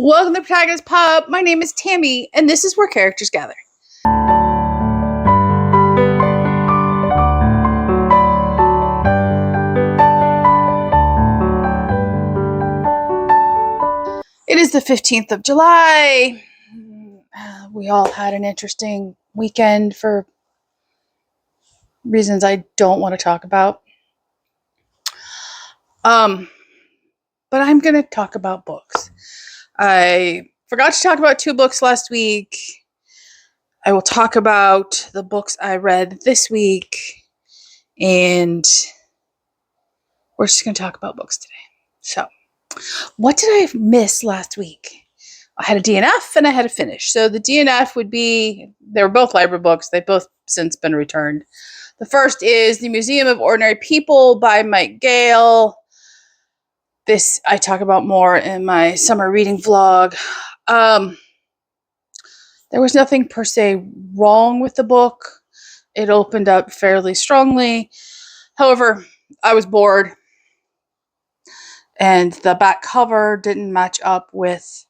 Welcome to Protagonist Pub. My name is Tammy, and this is where characters gather. It is the 15th of July. We all had an interesting weekend for reasons I don't want to talk about. But I'm going to talk about books. I forgot to talk about 2 books last week. I will talk about the books I read this week, and we're just going to talk about books today. So, what did I miss last week? I had a DNF and I had a finish. So the DNF would be, they were both library books. They've both since been returned. The first is The Museum of Ordinary People by Mike Gale. This I talk about more in my summer reading vlog. There was nothing per se wrong with the book. It opened up fairly strongly. However, I was bored. And the back cover didn't match up with,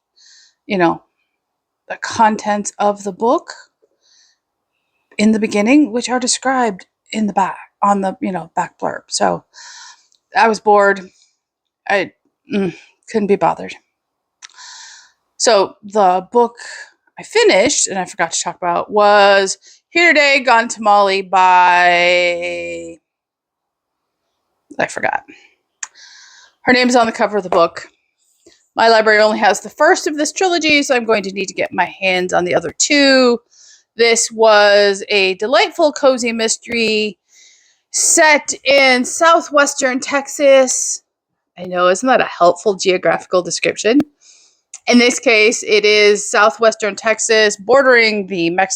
the contents of the book in the beginning, which are described in the back, on the, back blurb. So I was bored. I couldn't be bothered. So the book I finished, and I forgot to talk about, was Here Today, Gone Tomorrow by... I forgot. Her name is on the cover of the book. My library only has the first of this trilogy, so I'm going to need to get my hands on the other 2. This was a delightful, cozy mystery set in southwestern Texas. I know, isn't that a helpful geographical description? In this case, it is southwestern Texas, bordering on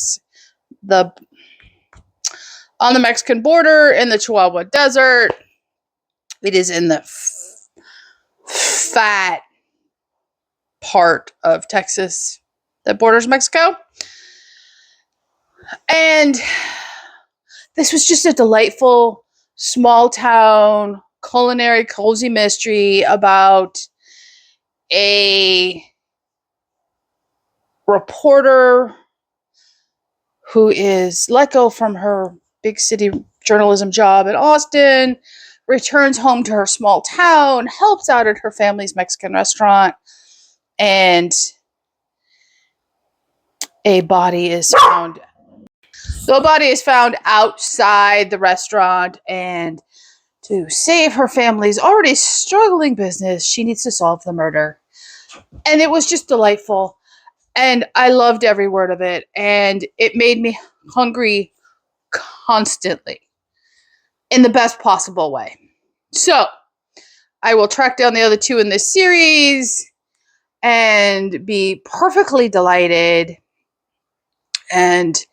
the Mexican border in the Chihuahua Desert. It is in the fat part of Texas that borders Mexico. And this was just a delightful, small town, culinary, cozy mystery about a reporter who is let go from her big city journalism job in Austin, returns home to her small town, helps out at her family's Mexican restaurant, and a body is found. The body is found outside the restaurant, and to save her family's already struggling business, she needs to solve the murder. And it was just delightful, and I loved every word of it, and it made me hungry constantly in the best possible way. So I will track down the other 2 in this series and be perfectly delighted. And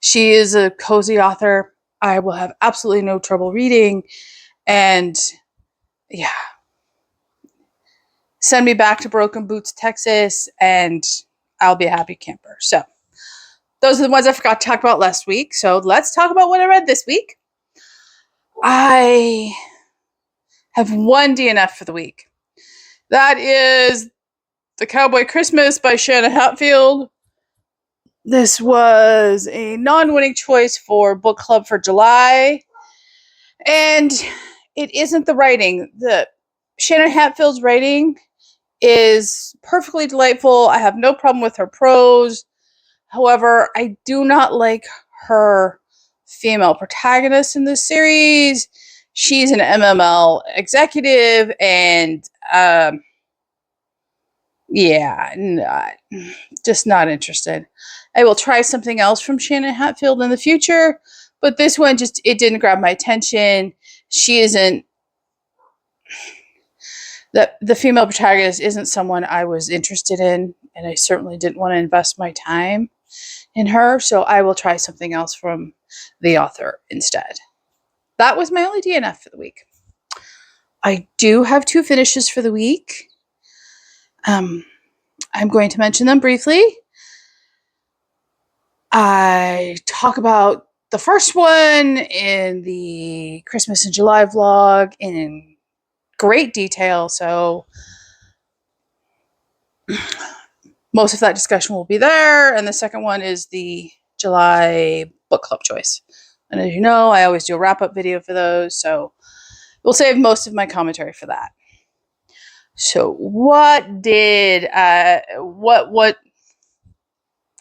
she is a cozy author I will have absolutely no trouble reading. And yeah, send me back to Broken Boots, Texas, and I'll be a happy camper. So those are the ones I forgot to talk about last week. So let's talk about what I read this week. I have one DNF for the week. That is The Cowboy Christmas by Shanna Hatfield. This was a non-winning choice for book club for July. And it isn't the writing. The Shanna Hatfield's writing is perfectly delightful. I have no problem with her prose. However, I do not like her female protagonist in this series. She's an MML executive, and just not interested. I will try something else from Shannon Hatfield in the future, but this one it didn't grab my attention. She isn't, the female protagonist isn't someone I was interested in, and I certainly didn't want to invest my time in her, so I will try something else from the author instead. That was my only DNF for the week. I do have 2 finishes for the week. I'm going to mention them briefly. I talk about the first one in the Christmas in July vlog in great detail, so most of that discussion will be there. And the second one is the July book club choice. And as you know, I always do a wrap-up video for those, so we'll save most of my commentary for that. So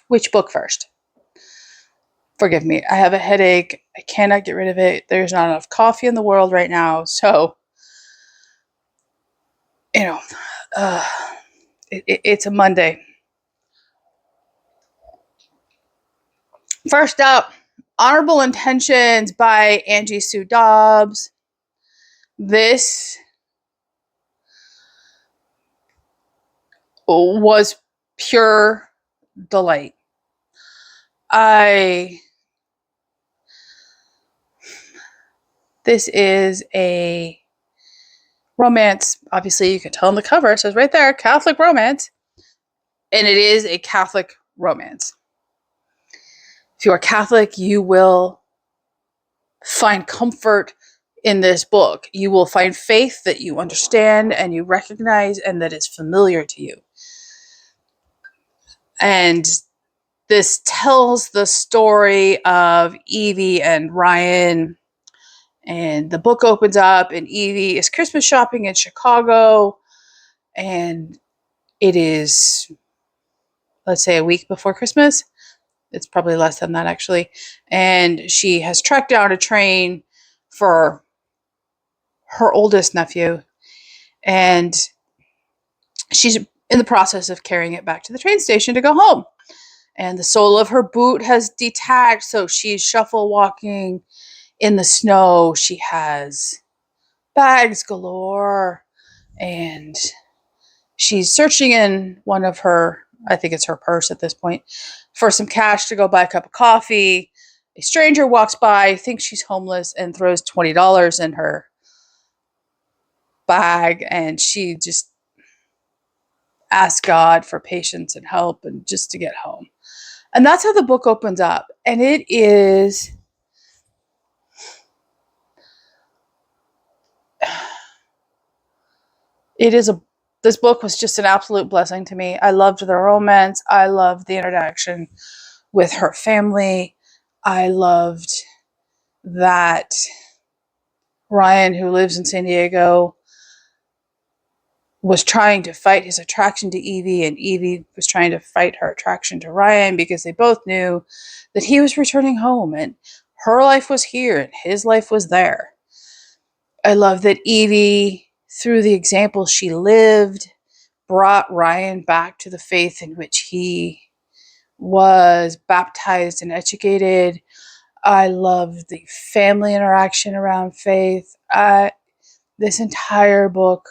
which book first? Forgive me, I have a headache. I cannot get rid of it. There's not enough coffee in the world right now, so, it's a Monday. First up, Honorable Intentions by Angie Sue Dobbs. This was pure delight. This is a romance. Obviously, you can tell on the cover, it says right there, Catholic romance. And it is a Catholic romance. If you are Catholic, you will find comfort in this book. You will find faith that you understand and you recognize and that is familiar to you. And this tells the story of Evie and Ryan. And the book opens up and Evie is Christmas shopping in Chicago. And it is, let's say, a week before Christmas. It's probably less than that, actually. And she has tracked down a train for her oldest nephew. And she's in the process of carrying it back to the train station to go home. And the sole of her boot has detached, so she's shuffle walking in the snow. She has bags galore. And she's searching in one of her, I think it's her purse at this point, for some cash to go buy a cup of coffee. A stranger walks by, thinks she's homeless, and throws $20 in her bag. And she just asks God for patience and help and just to get home. And that's how the book opens up. And it is... this book was just an absolute blessing to me. I loved the romance. I loved the interaction with her family. I loved that Ryan, who lives in San Diego, was trying to fight his attraction to Evie, and Evie was trying to fight her attraction to Ryan because they both knew that he was returning home and her life was here and his life was there. I love that Evie, through the example she lived, brought Ryan back to the faith in which he was baptized and educated. I love the family interaction around faith. This entire book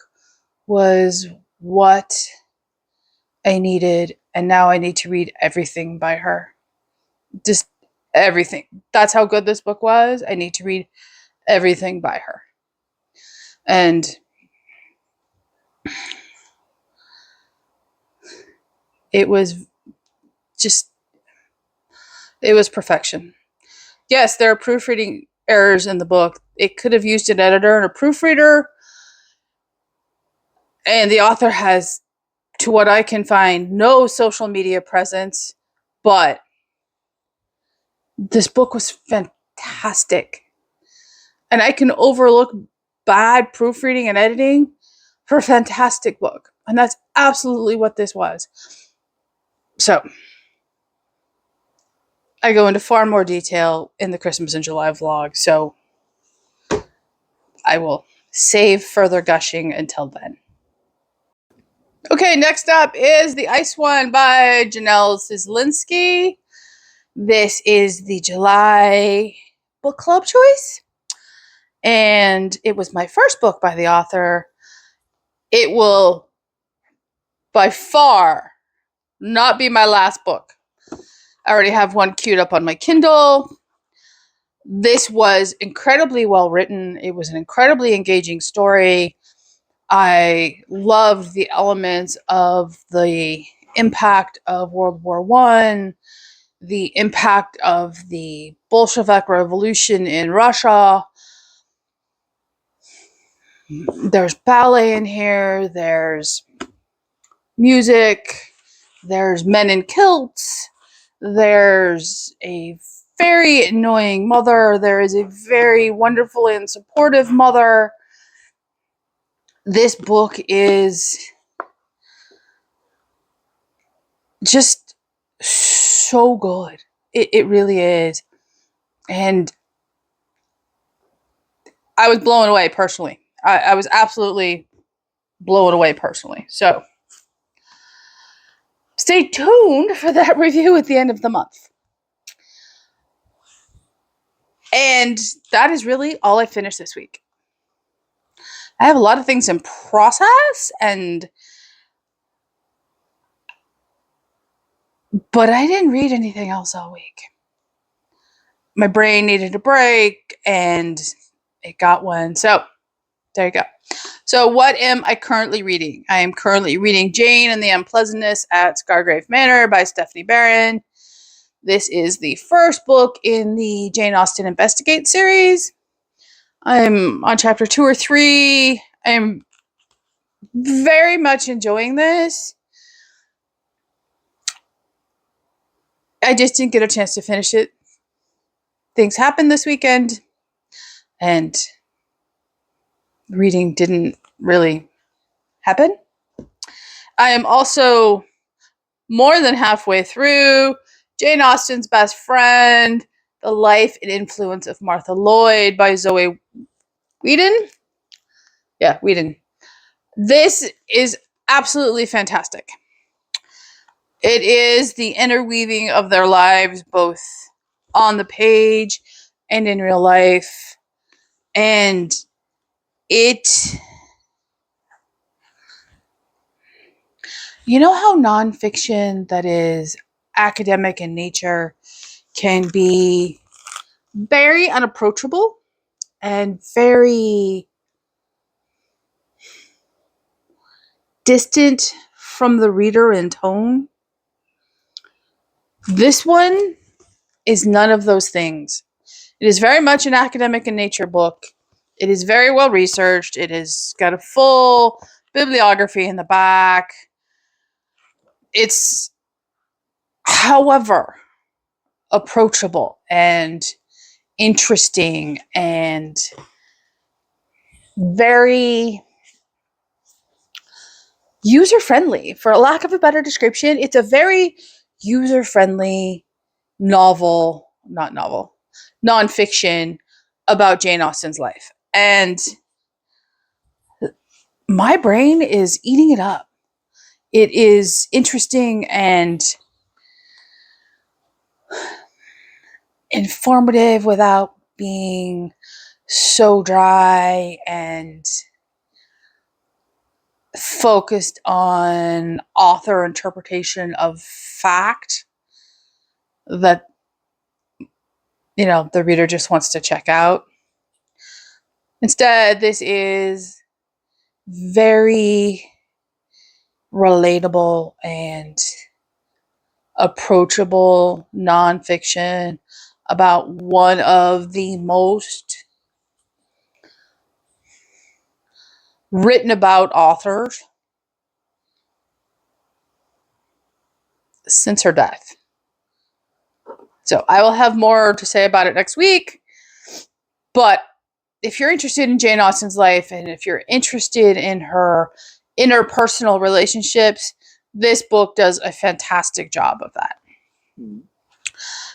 was what I needed, and now I need to read everything by her. Just everything. That's how good this book was. I need to read everything by her. And it was perfection. Yes, there are proofreading errors in the book. It could have used an editor and a proofreader. And the author has, to what I can find, no social media presence. But this book was fantastic. And I can overlook bad proofreading and editing for a fantastic book. And that's absolutely what this was. So, I go into far more detail in the Christmas in July vlog, so I will save further gushing until then. Okay, next up is The Ice One by Janelle Cislinski. This is the July book club choice, and it was my first book by the author. It will, by far, not be my last book. I already have one queued up on my Kindle. This was incredibly well written. It was an incredibly engaging story. I loved the elements of the impact of World War I, the impact of the Bolshevik Revolution in Russia. There's ballet in here. There's music. There's men in kilts. There's a very annoying mother. There is a very wonderful and supportive mother. This book is just so good. It really is. And I was blown away personally. I was absolutely blown away personally. So stay tuned for that review at the end of the month. And that is really all I finished this week. I have a lot of things in process, but I didn't read anything else all week. My brain needed a break, and it got one. So there you go. So what am I currently reading? I am currently reading Jane and the Unpleasantness at Scargrave Manor by Stephanie Barron. This is the first book in the Jane Austen Investigate series. I'm on chapter 2 or 3. I'm very much enjoying this. I just didn't get a chance to finish it. Things happened this weekend, and reading didn't really happen. I am also more than halfway through Jane Austen's Best Friend, The Life and Influence of Martha Lloyd by Zoe Whedon. Yeah, Whedon. This is absolutely fantastic. It is the interweaving of their lives, both on the page and in real life. And it... You know how nonfiction that is academic in nature can be very unapproachable and very distant from the reader in tone? This one is none of those things. It is very much an academic in nature book. It is very well researched. It has got a full bibliography in the back. It's, however, approachable and interesting and very user-friendly. For lack of a better description, it's a very user-friendly nonfiction about Jane Austen's life. And my brain is eating it up. It is interesting and informative without being so dry and focused on author interpretation of fact that, you know, the reader just wants to check out. Instead, this is very relatable and approachable nonfiction about one of the most written about authors since her death. So I will have more to say about it next week. But if you're interested in Jane Austen's life, and if you're interested in her interpersonal relationships, this book does a fantastic job of that.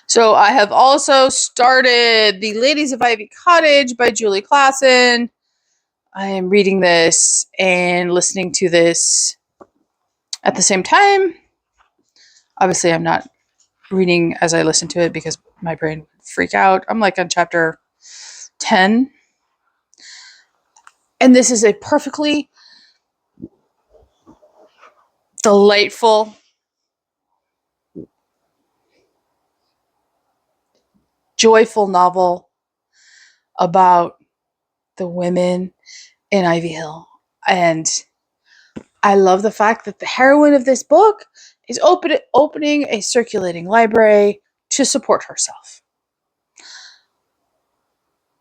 So I have also started The Ladies of Ivy Cottage by Julie Klassen. I am reading this and listening to this at the same time. Obviously, I'm not reading as I listen to it because my brain would freak out. I'm like on chapter 10. And this is a perfectly delightful, joyful novel about the women in Ivy Hill. And I love the fact that the heroine of this book is opening a circulating library to support herself.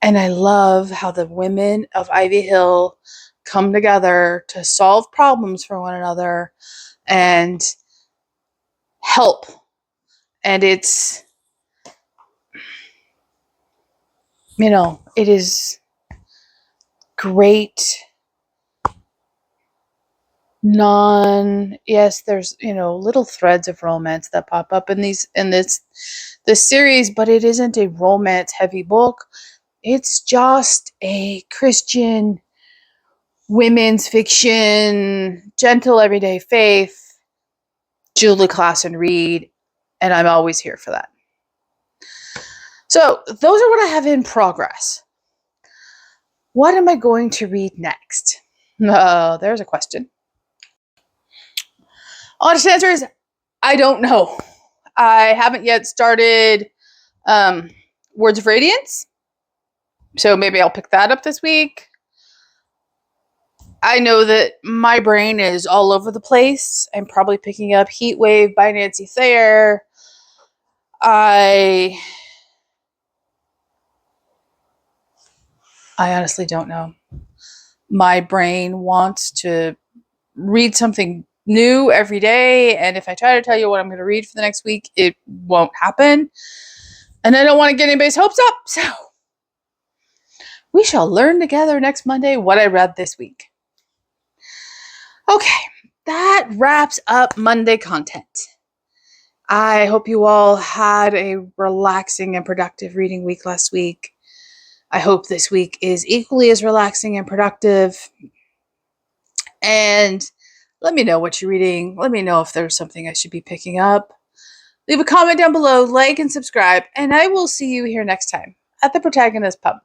And I love how the women of Ivy Hill come together to solve problems for one another and help. And it's, it is great. Yes, there's, little threads of romance that pop up in this series, but it isn't a romance heavy book. It's just a Christian women's fiction, gentle everyday faith, Julie Klassen read, and I'm always here for that. So those are what I have in progress. What am I going to read next? Oh, there's a question. Honest answer is, I don't know. I haven't yet started Words of Radiance, so maybe I'll pick that up this week. I know that my brain is all over the place. I'm probably picking up Heat Wave by Nancy Thayer. I honestly don't know. My brain wants to read something new every day, and if I try to tell you what I'm going to read for the next week, it won't happen. And I don't want to get anybody's hopes up, so we shall learn together next Monday what I read this week. Okay, that wraps up Monday content. I hope you all had a relaxing and productive reading week last week. I hope this week is equally as relaxing and productive. And let me know what you're reading. Let me know if there's something I should be picking up. Leave a comment down below, like and subscribe, and I will see you here next time at the Protagonist Pub.